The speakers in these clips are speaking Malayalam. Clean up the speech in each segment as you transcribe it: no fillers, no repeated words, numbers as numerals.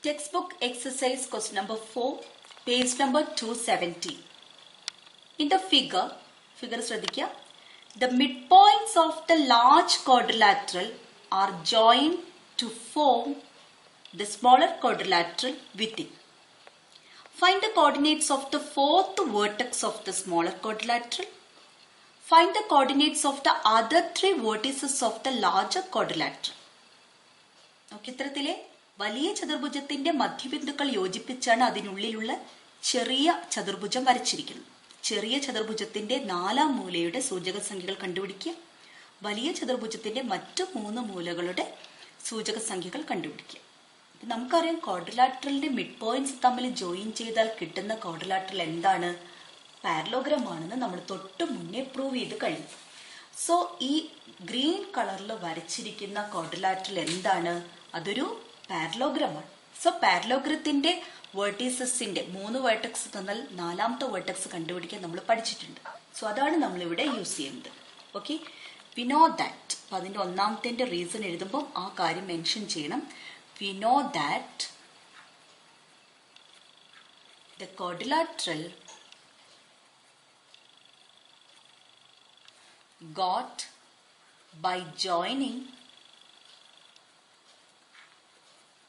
Textbook exercise question number 4, page number 270. In the figure ശ്രദ്ധിക്കുക, the midpoints of the large quadrilateral are joined to form the smaller quadrilateral within. Find the coordinates of the fourth vertex of the smaller quadrilateral. Find the coordinates of the other three vertices of the larger quadrilateral. Okay, ഇത്തരത്തിലെ വലിയ ചതുർഭുജത്തിന്റെ മധ്യബിന്ദുക്കൾ യോജിപ്പിച്ചാണ് അതിനുള്ളിലുള്ള ചെറിയ ചതുർഭുജം വരച്ചിരിക്കുന്നത്. ചെറിയ ചതുർഭുജത്തിന്റെ നാലാം മൂലയുടെ സൂചക സംഖ്യകൾ കണ്ടുപിടിക്കുക. വലിയ ചതുർഭുജത്തിന്റെ മറ്റു മൂന്ന് മൂലകളുടെ സൂചക സംഖ്യകൾ കണ്ടുപിടിക്കുക. നമുക്കറിയാം ക്വാഡ്രിലാറ്ററലിന്റെ മിഡ് പോയിന്റ്സ് തമ്മിൽ ജോയിൻ ചെയ്താൽ കിട്ടുന്ന ക്വാഡ്രിലാറ്ററൽ എന്താണ്? പാരലോഗ്രാം ആണെന്ന് നമ്മൾ തൊട്ട് മുന്നേ പ്രൂവ് ചെയ്ത് കഴിഞ്ഞു. സോ ഈ ഗ്രീൻ കളറിൽ വരച്ചിരിക്കുന്ന ക്വാഡ്രിലാറ്ററൽ എന്താണ്? അതൊരു പാരലോഗ്രാമാണ്. സോ പാരലോഗ്രത്തിന്റെ വേർട്ടീസസിന്റെ 3 വേർട്ടക്സ് തന്നാൽ നാലാമത്തെ വേർട്ടക്സ് കണ്ടുപിടിക്കാൻ നമ്മൾ പഠിച്ചിട്ടുണ്ട്. സോ അതാണ് നമ്മളിവിടെ യൂസ് ചെയ്യുന്നത്. Okay, we know that. അപ്പൊ അതിന്റെ ഒന്നാമത്തെ റീസൺ എഴുതുമ്പോൾ ആ കാര്യം മെൻഷൻ ചെയ്യണം. We know that the quadrilateral got by joining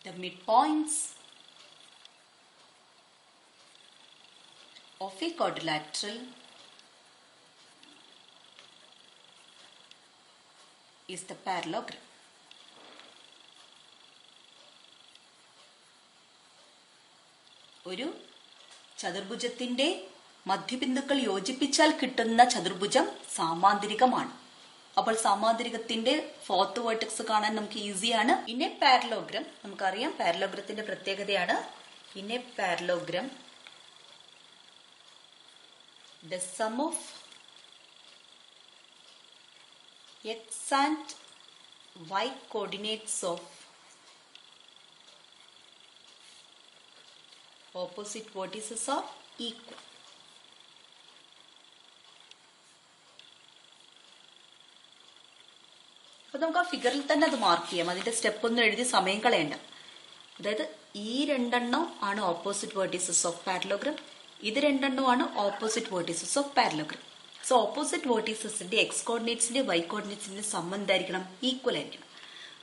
the midpoints of a quadrilateral is the parallelogram. ഒരു ചതുർഭുജത്തിന്റെ മധ്യബിന്ദുക്കൾ യോജിപ്പിച്ചാൽ കിട്ടുന്ന ചതുർഭുജം സാമാന്തരികമാണ്. അപ്പോൾ സാമാന്തരികത്തിന്റെ ഫോർത്ത് വേർട്ടെക്സ് കാണാൻ നമുക്ക് ഈസിയാണ്. ഇൻ എ പാരലോഗ്രാം നമുക്കറിയാം പാരലോഗ്രത്തിന്റെ പ്രത്യേകതയാണ് in A parallelogram the sum of x and y coordinates of opposite vertices are equal. അപ്പൊ നമുക്ക് ആ ഫിഗറിൽ തന്നെ അത് മാർക്ക് ചെയ്യാം. അതിന്റെ സ്റ്റെപ്പ് ഒന്നും എഴുതി സമയം കളയണ്ട. അതായത് ഈ രണ്ടെണ്ണം ആണ് ഓപ്പോസിറ്റ് വേർട്ടീസസ് ഓഫ് പാരലോഗ്രാം, ഇത് രണ്ടെണ്ണമാണ് opposite vertices of parallelogram. So opposite വേർട്ടീസസിന്റെ എക്സ് കോർഡിനേറ്റ്സിന്റെ വൈ കോർഡിനേറ്റ്സിന്റെ സം എന്തായിരിക്കണം? ഈക്വൽ ആയിരിക്കണം.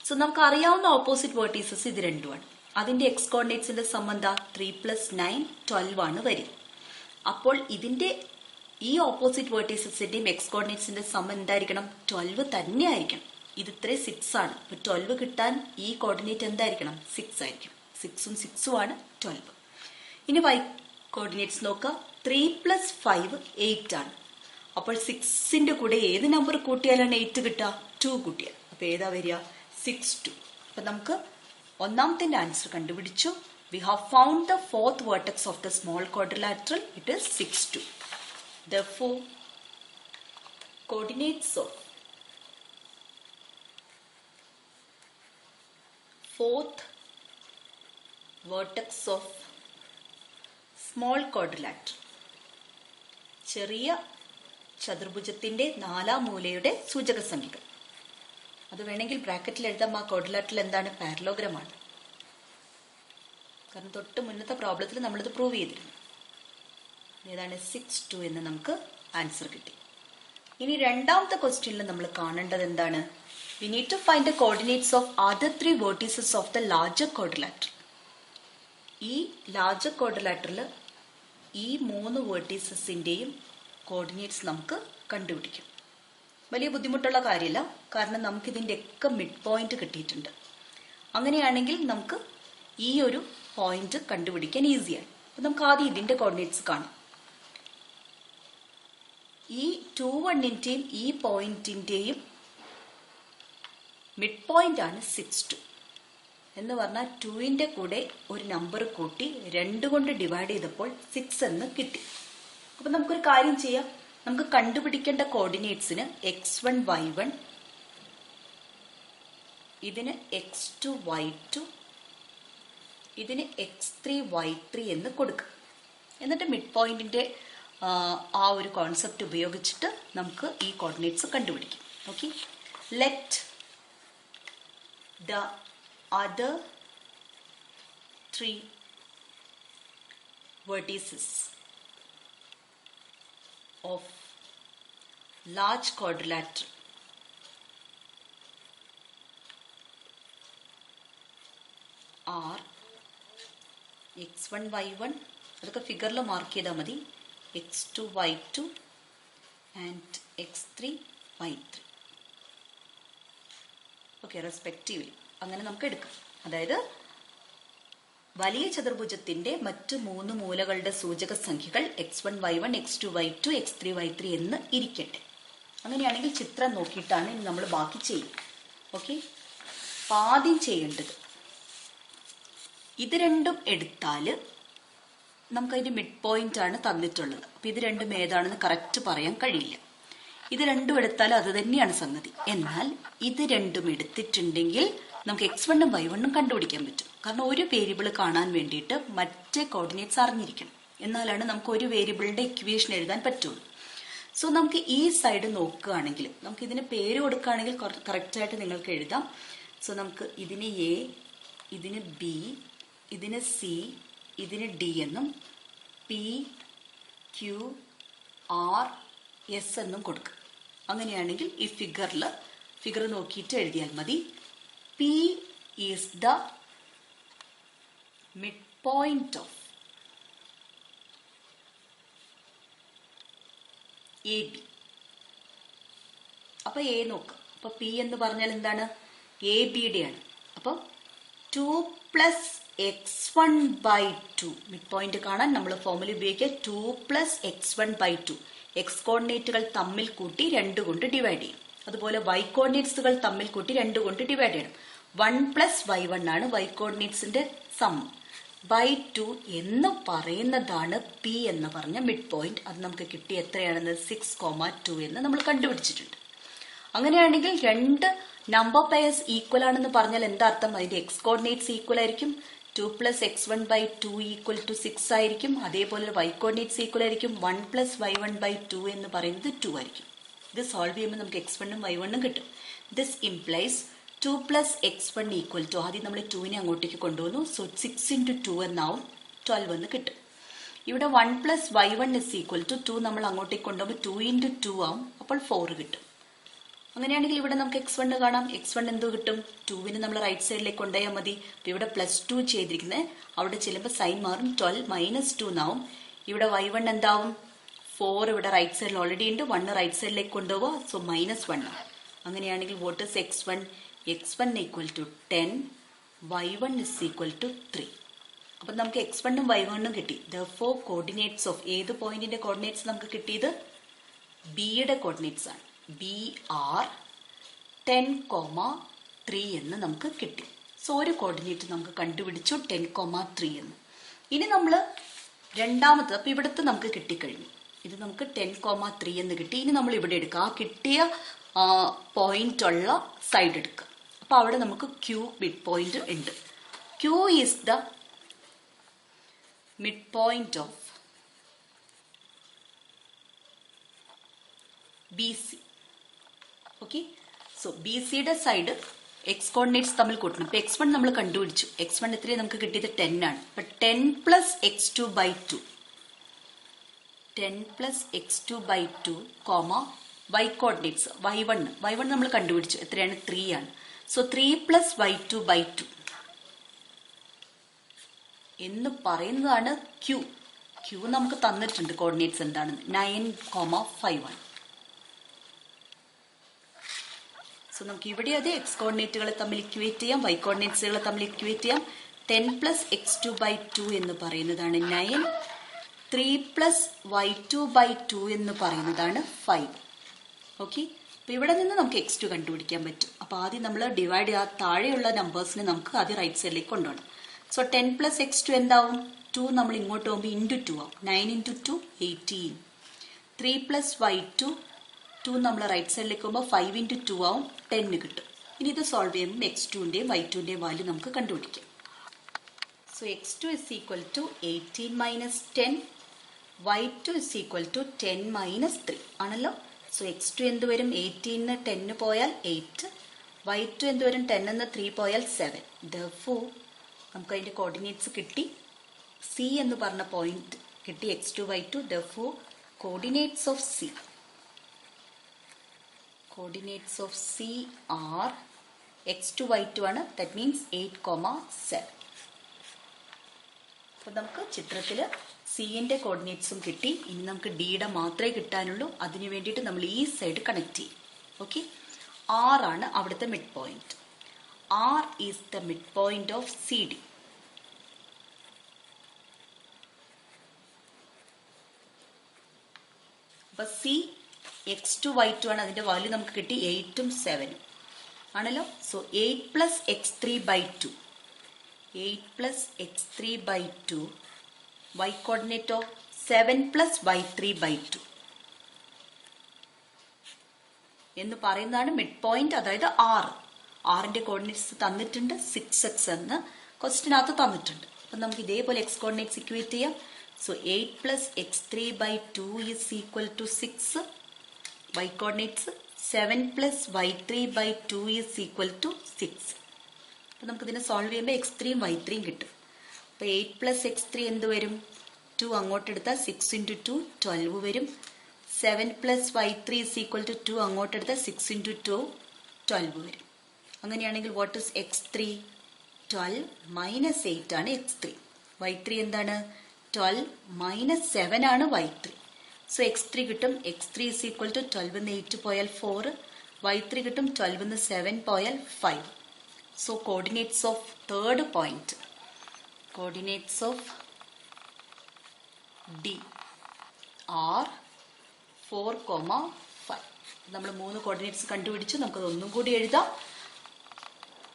സോ നമുക്ക് അറിയാവുന്ന ഓപ്പോസിറ്റ് വേർട്ടീസസ് ഇത് രണ്ടുമാണ്. അതിന്റെ എക്സ് കോർഡിനേറ്റ്സിന്റെ സം എന്താ? 3 + 9 12 ആണ് വരിക. അപ്പോൾ ഇതിന്റെ ഈ ഓപ്പോസിറ്റ് വേർട്ടീസസിന്റെയും എക്സ് കോർഡിനേറ്റ്സിന്റെ സം എന്തായിരിക്കണം? 12 തന്നെ ആയിരിക്കണം. ഇത് 6 ആണ്. അപ്പൊ 12 കിട്ടാൻ ഈ കോർഡിനേറ്റ് എന്തായിരിക്കണം? 6 ആയിരിക്കണം. 6ഉം 6ഉം ആണ് 12. ഇനി വൈ കോർഡിനേറ്റ്സ് നോക്കുക. 3 + 5 8 ആണ്. അപ്പോൾ 6ന്റെ കൂടെ ഏത് നമ്പർ കൂട്ടിയാലാണ് 8 കിട്ടുക? 2 കൂട്ടിയാൽ. അപ്പൊ ഏതാ വരിക? 6 2. അപ്പൊ നമുക്ക് ഒന്നാമത്തെ ആൻസർ കണ്ടുപിടിച്ചു. We have found the fourth vertex of the small quadrilateral. It is 6 2. Therefore, coordinates of fourth vertex of small quadrilateral, ചെറിയ ചതുർഭുജത്തിന്റെ നാലാം മൂലയുടെ സൂചക സംഖ്യകൾ. അത് വേണമെങ്കിൽ ബ്രാക്കറ്റിൽ എഴുതാം. ആ ക്വാഡ്രിലാറ്ററൽ എന്താണ്? പാരലോഗ്രാമാണ്. കാരണം തൊട്ട് മുന്നത്തെ പ്രോബ്ലത്തിൽ നമ്മളിത് പ്രൂവ് ചെയ്തിരുന്നു. ഏതാണ്? 6 2 എന്ന് നമുക്ക് ആൻസർ കിട്ടി. ഇനി രണ്ടാമത്തെ ക്വസ്റ്റ്യനിൽ നമ്മൾ കാണേണ്ടത് എന്താണ്? We need to find the coordinates of other three vertices of the larger quadrilateral. ഈ ലാർജർ ക്വാഡ്രിലാറ്ററൽ ഈ 3 വേർട്ടീസസിന്റെയും കോർഡിനേറ്റ്സ് നമുക്ക് കണ്ടുപിടിക്കും. വലിയ ബുദ്ധിമുട്ടുള്ള കാര്യമില്ല, കാരണം നമുക്ക് ഇതിന്റെ ഒക്കെ മിഡ് പോയിന്റ് കിട്ടിയിട്ടുണ്ട്. അങ്ങനെയാണെങ്കിൽ നമുക്ക് ഈ ഒരു പോയിന്റ് കണ്ടുപിടിക്കാൻ ഈസിയാണ്. അപ്പൊ നമുക്ക് ആദ്യം ഇതിന്റെ കോർഡിനേറ്റ്സ് കാണാം. ഈ 2 1ന്റെയും ഈ പോയിന്റിന്റെയും മിഡ് പോയിന്റ് ആണ് 6 2 എന്ന് പറഞ്ഞാൽ 2ന്റെ കൂടെ ഒരു നമ്പർ കൂട്ടി 2 കൊണ്ട് ഡിവൈഡ് ചെയ്തപ്പോൾ 6 എന്ന് കിട്ടി. അപ്പൊ നമുക്കൊരു കാര്യം ചെയ്യാം. നമുക്ക് കണ്ടുപിടിക്കേണ്ട കോർഡിനേറ്റ്സിന് x1 y1, ഇതിന് x2 y2, ഇതിന് x3 y3 എന്ന് കൊടുക്കാം. എന്നിട്ട് മിഡ് പോയിന്റിന്റെ ആ ഒരു കോൺസെപ്റ്റ് ഉപയോഗിച്ചിട്ട് നമുക്ക് ഈ കോർഡിനേറ്റ്സ് കണ്ടുപിടിക്കാം. Okay, let the other 3 vertices of large quadrilateral are x1 y1 അതൊക്കെ ഫിഗറിൽ മാർക്ക് ചെയ്താൽ മതി, x2 y2 and x3 y3. Okay, respectively അങ്ങനെ നമുക്ക് എടുക്കാം. അതായത് വലിയ ചതുർഭുജത്തിന്റെ മറ്റ് 3 മൂലകളുടെ സൂചക സംഖ്യകൾ x1 y1 x2 y2 x3 y3 എന്ന് ഇരിക്കട്ടെ. അങ്ങനെയാണെങ്കിൽ ചിത്രം നോക്കിയിട്ടാണ് ഇനി നമ്മൾ ബാക്കി ചെയ്യും. ഓക്കെ, ആദ്യം ചെയ്യേണ്ടത് ഇത് രണ്ടും എടുത്താൽ നമുക്കതിന്റെ മിഡ് പോയിന്റ് ആണ് തന്നിട്ടുള്ളത്. അപ്പൊ ഇത് രണ്ടും ഏതാണെന്ന് കറക്റ്റ് പറയാൻ കഴിയില്ല. ഇത് രണ്ടും എടുത്താൽ അത് തന്നെയാണ് സംഗതി. എന്നാൽ ഇത് രണ്ടും എടുത്തിട്ടുണ്ടെങ്കിൽ നമുക്ക് x1 y1 കണ്ടുപിടിക്കാൻ പറ്റും. കാരണം ഒരു വേരിയബിൾ കാണാൻ വേണ്ടിയിട്ട് മറ്റേ കോർഡിനേറ്റ്സ് അറിഞ്ഞിരിക്കണം. എന്നാലാണ് നമുക്ക് ഒരു വേരിയബിളിന്റെ ഇക്വേഷൻ എഴുതാൻ പറ്റുള്ളൂ. സോ നമുക്ക് ഈ സൈഡ് നോക്കുകയാണെങ്കിൽ നമുക്ക് ഇതിന് പേര് കൊടുക്കുകയാണെങ്കിൽ കറക്റ്റായിട്ട് നിങ്ങൾക്ക് എഴുതാം. സോ നമുക്ക് ഇതിന് എ, ഇതിന് ബി, ഇതിന് സി, ഇതിന് ഡി എന്നും പി ക്യു ആർ എസ് എന്നും കൊടുക്കുക. അങ്ങനെയാണെങ്കിൽ ഈ ഫിഗർ നോക്കിയിട്ട് എഴുതിയാൽ മതി. P is the mid point of A B. അപ്പൊ എ നോക്കുക. അപ്പൊ പി എന്ന് പറഞ്ഞാൽ എന്താണ്? എ ബിയുടെ ആണ്. അപ്പൊ 2 പ്ലസ് x1/2 മിഡ് പോയിന്റ് കാണാൻ നമ്മൾ ഫോർമുല ഉപയോഗിക്കുക. 2 പ്ലസ് x1/2 എക്സ് കോർഡിനേറ്റുകൾ തമ്മിൽ കൂട്ടി 2 കൊണ്ട് ഡിവൈഡ് ചെയ്യും. അതുപോലെ y കോർഡിനേറ്റ്സുകൾ തമ്മിൽ കൂട്ടി 2 കൊണ്ട് ഡിവൈഡ് ചെയ്യണം. 1 പ്ലസ് y1 ആണ് y കോർഡിനേറ്റ്സിന്റെ സം. /2 എന്ന് പറയുന്നതാണ് പി എന്ന് പറഞ്ഞ മിഡ് പോയിന്റ്. അത് നമുക്ക് കിട്ടി എത്രയാണെന്ന് 6,2 എന്ന് നമ്മൾ കണ്ടുപിടിച്ചിട്ടുണ്ട്. അങ്ങനെയാണെങ്കിൽ 2 നമ്പർ പെയർസ് ഈക്വൽ ആണെന്ന് പറഞ്ഞാൽ എന്താ അർത്ഥം? അതിന്റെ എക്സ് കോർഡിനേറ്റ്സ് ഈക്വൽ ആയിരിക്കും. 2 പ്ലസ് x1/2 ഈക്വൽ ടു 6 ആയിരിക്കും. അതേപോലെ y കോർഡിനേറ്റ്സ് ഈക്വൽ ആയിരിക്കും. 1 പ്ലസ് y1/2 എന്ന് പറയുന്നത് 2 ആയിരിക്കും. ഇത് സോൾവ് ചെയ്യുമ്പോൾ നമുക്ക് x1 y1 കിട്ടും. This implies 2 plus x1 equal to, ആദ്യം നമ്മൾ 2നെ അങ്ങോട്ടേക്ക് കൊണ്ടുവന്നു. സോ 6 into 2 എന്നാവും 12 എന്ന് കിട്ടും. ഇവിടെ 1 plus y1 is equal to 2 നമ്മൾ അങ്ങോട്ടേക്ക് കൊണ്ടുപോകുമ്പോൾ 2 into 2 ആവും. അപ്പോൾ 4 കിട്ടും. അങ്ങനെയാണെങ്കിൽ ഇവിടെ നമുക്ക് x1 കാണാം. x1 എന്തോ കിട്ടും? 2വിന് നമ്മൾ റൈറ്റ് സൈഡിലേക്ക് കൊണ്ടുപോയാൽ മതി. അപ്പൊ ഇവിടെ +2 ചെയ്തിരിക്കുന്നത് അവിടെ ചെല്ലുമ്പോൾ സൈൻ മാറും. 12 -2 എന്നാവും. ഇവിടെ y1 എന്താവും? 4 ഇവിടെ റൈറ്റ് സൈഡിൽ ഓൾറെഡി ഉണ്ട്. 1 റൈറ്റ് സൈഡിലേക്ക് കൊണ്ടുപോവുക. സോ -1 ആവും. അങ്ങനെയാണെങ്കിൽ what is x1? x1 equal to 10, y1 is equal to 3. അപ്പൊ നമുക്ക് x1 y1 കിട്ടി. ദെർഫോർ കോർഡിനേറ്റ്സ് ഓഫ് ഏത് പോയിന്റിന്റെ കോർഡിനേറ്റ്സ് നമുക്ക് കിട്ടിയത്? ബിയുടെ കോർഡിനേറ്റ്സ് ആണ്. BR 10,3 എന്ന് നമുക്ക് കിട്ടി. സോ ഒരു കോർഡിനേറ്റ് നമുക്ക് കണ്ടുപിടിച്ചു 10,3 എന്ന്. ഇനി നമ്മൾ രണ്ടാമത്, അപ്പൊ ഇവിടുത്തെ നമുക്ക് കിട്ടിക്കഴിഞ്ഞു. ഇത് നമുക്ക് 10,3 എന്ന് കിട്ടി. ഇനി നമ്മൾ ഇവിടെ എടുക്കുക. ആ കിട്ടിയ പോയിന്റ് ഉള്ള സൈഡ് എടുക്കുക. അപ്പൊ അവിടെ നമുക്ക് Q മിഡ് പോയിന്റ് ഉണ്ട്. Q is the mid point of BC. Okay, so B സിയുടെ സൈഡ് എക്സ് കോർഡിനേറ്റ്സ് തമ്മിൽ കൂട്ടണം. അപ്പൊ x1 നമ്മൾ കണ്ടുപിടിച്ചു. x1 എത്രയും നമുക്ക് കിട്ടിയത് 10 ആണ്. അപ്പൊ 10 plus x2/2 10 plus x2/2 y coordinates y1 നമ്മൾ കണ്ടുപിടിച്ചു. എത്രയാണ്? 3 ആണ്. സോ 3 പ്ലസ് y2/2 എന്ന് പറയുന്നതാണ് Q നമുക്ക് തന്നിട്ടുണ്ട്. കോർഡിനേറ്റ്സ് എന്താണെന്ന് 9,5 ആണ്. സോ നമുക്ക് ഇവിടെ അതെ എക്സ് കോർഡിനേറ്റുകളെ തമ്മിൽ ഇക്വേറ്റ് ചെയ്യാം, y കോർഡിനേറ്റ്സുകളെ തമ്മിൽ ഇക്വേറ്റ് ചെയ്യാം. 10 പ്ലസ് x2/2 എന്ന് പറയുന്നതാണ് 9. 3 പ്ലസ് y2/2 എന്ന് പറയുന്നതാണ് 5. ഓക്കെ, അപ്പൊ ഇവിടെ നിന്ന് നമുക്ക് x2 കണ്ടുപിടിക്കാൻ പറ്റും. അപ്പൊ ആദ്യം നമ്മൾ ഡിവൈഡ് ചെയ്യാൻ താഴെയുള്ള നമ്പേഴ്സിനെ നമുക്ക് ആദ്യം റൈറ്റ് സൈഡിലേക്ക് കൊണ്ടുപോകണം. സോ 10 പ്ലസ് x2 എന്താവും? 2 നമ്മൾ ഇങ്ങോട്ട് പോകുമ്പോൾ ഇൻറ്റു 2 ആവും. 9 into 2 18. 3 പ്ലസ് y2 2 നമ്മൾ റൈറ്റ് സൈഡിലേക്ക് പോകുമ്പോൾ 5 into 2 ആവും. 10 കിട്ടും. ഇനി ഇത് സോൾവ് ചെയ്യുമ്പോൾ x2ന്റെയും y2ന്റെയും വാല്യൂ നമുക്ക് കണ്ടുപിടിക്കാം. So x2 is equal to 18 minus 10, y2 is equal to 10 minus 3 ആണല്ലോ. സോ x2 എന്ത് വരും? 18 10 പോയാൽ 8, y2 എന്ത് വരും? 10 3 പോയാൽ 7. Therefore നമുക്ക് അതിൻ്റെ കോർഡിനേറ്റ്സ് കിട്ടി. സി എന്ന് പറഞ്ഞ പോയിന്റ് കിട്ടി, x2 y2. therefore coordinates of C are x2 y2 ആണ്. that means 8,7. അപ്പോൾ നമുക്ക് ചിത്രത്തിൽ സിന്റെ കോർഡിനേറ്റ്സും കിട്ടി. ഇനി നമുക്ക് ഡിയുടെ മാത്രമേ കിട്ടാനുള്ളൂ. അതിന് വേണ്ടിയിട്ട് നമ്മൾ ഈ സൈഡ് കണക്ട് ചെയ്യും. ഓക്കെ, ആർ ആണ് അവിടുത്തെ mid point. R is the mid point of C D. അപ്പൊ സി x2 y2 ആണ്. അതിന്റെ വാല്യൂ നമുക്ക് കിട്ടി 8ഉം 7ഉം ആണല്ലോ. So 8 plus x3/2, 8 plus x3/2 y കോർഡിനേറ്റോ 7 പ്ലസ് y3/2 എന്ന് പറയുന്നതാണ് മിഡ് പോയിന്റ്, അതായത് ആർ. ആറിന്റെ കോർഡിനേറ്റ്സ് തന്നിട്ടുണ്ട്, 6x എന്ന് ക്വസ്റ്റിനകത്ത് തന്നിട്ടുണ്ട്. അപ്പം നമുക്ക് ഇതേപോലെ എക്സ് കോർഡിനേറ്റ്സ് ഇക്വേറ്റ് ചെയ്യാം. So 8 plus x3/2 is equal to 6. y coordinates 7 plus y3/2 is equal to 6. അപ്പം നമുക്കിതിനെ സോൾവ് ചെയ്യുമ്പോൾ x3യും y3യും കിട്ടും. അപ്പോൾ 8 പ്ലസ് x3 എന്ത് വരും? 2 അങ്ങോട്ട് എടുത്താൽ 6 ഇൻറ്റു 2 12 വരും. 7 plus y3 is equal to 2 അങ്ങോട്ട് എടുത്താൽ 6 ഇൻറ്റു 2 12 വരും. അങ്ങനെയാണെങ്കിൽ വാട്ട് ഇസ് x3? 12 മൈനസ് 8 ആണ് x3. y3 എന്താണ്? 12 മൈനസ് 7 ആണ് y3. സോ x3 കിട്ടും. x3 ഈസ് ഈക്വൽ ടു 12 എന്ന് 8 പോയാൽ 4, y3 കിട്ടും 12 എന്ന് 7 പോയാൽ 5. So coordinates of third point, coordinates of D R 4,5. നമ്മൾ 3 കോർഡിനേറ്റ്സ് കണ്ടുപിടിച്ചു. നമുക്കത് ഒന്നും കൂടി എഴുതാം.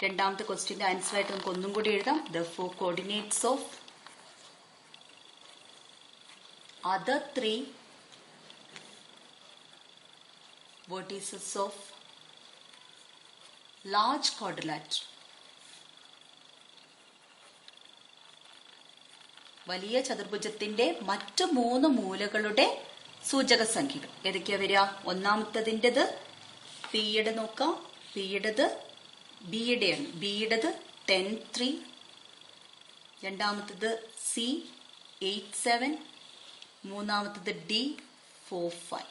രണ്ടാമത്തെ ക്വസ്റ്റ്യൻ്റെ ആൻസർ ആയിട്ട് നമുക്ക് ഒന്നും കൂടി എഴുതാം. therefore coordinates of other 3 vertices of large quadrilateral, വലിയ ചതുർഭുജത്തിന്റെ മറ്റു 3 മൂലകളുടെ സൂചക സംഖ്യകൾ ഏതൊക്കെയാ വരിക? ഒന്നാമത്തതിൻ്റെത് പിയുടെ നോക്കാം. പിയുടേത് ബിയുടെയാണ്. ബിയുടേത് 10-3. രണ്ടാമത്തത് സി 8-7. മൂന്നാമത്തത് ഡി 4-5.